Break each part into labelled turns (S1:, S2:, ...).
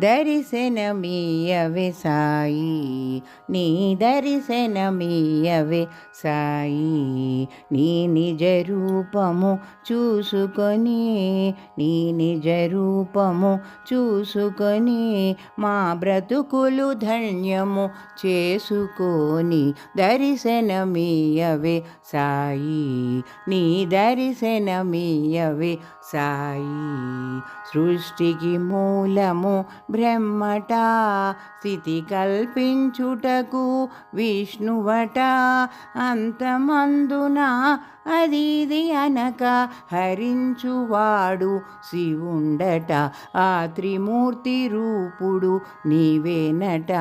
S1: దర్శనమీయవే సాయి, నీ దర్శనమీయవే సాయి. నీ నిజ రూపము చూసుకొని, నీ నిజ రూపము చూసుకొని మా బ్రతుకులు ధన్యము చేసుకొని దర్శనమీయవే సాయి, నీ దర్శనమీయవే సాయి. సృష్టికి మూలము బ్రహ్మట, స్థితి కల్పించుటకు విష్ణువట. అంతమందున అది ఇది అనక హరించువాడు శివుండట. ఆ త్రిమూర్తి రూపుడు నీవేనట.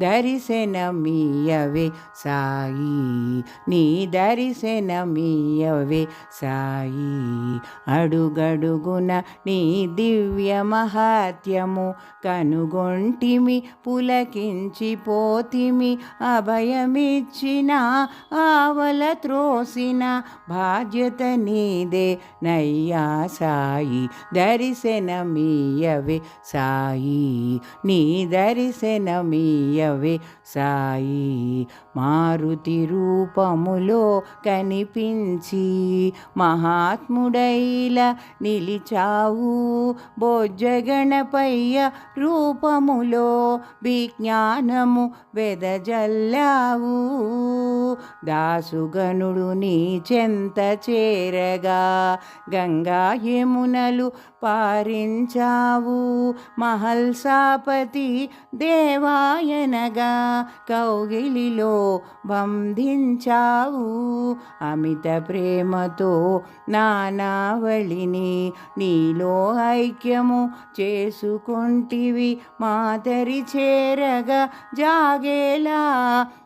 S1: దర్శనమీయవే సాయి, నీ దర్శనమీయవే సాయి. అడుగడుగున నీ దివ్య మహాత్యము కనుగొంటిమి, పులకించిపోతిమి. అభయమిచ్చిన ఆవల త్రోసిన బాధ్యత నీదే నయ్యా సాయి. దర్శనమీయవే సాయి, నీ దర్శనమీయవే సాయి. మారుతి రూపములో కనిపించి మహాత్ముడైలా నిలిచావు. బొజ్జగణపయ్య రూపములో విజ్ఞానము వెదజల్లావు. దాసుగనుడు నీ చెంత చేరగా గంగా యమునలు పారించావు. మహల్సాపతి దేవాయనగా కౌగిలిలో బంధించావు. అమిత ప్రేమతో నానావళిని నీలో ఐక్యము చేసుకుంటివి. మాతరి చేరగా జాగేలా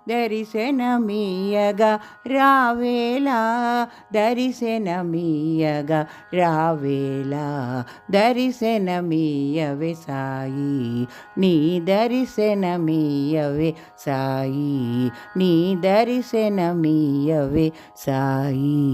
S1: దర్శనమీయగా రావేలా, దర్శనమీయగా రావేలా. దర్శనమీయవే సాయి, నీ దర్శనమీయవే సాయి, నీ దర్శనమీయవే సాయి.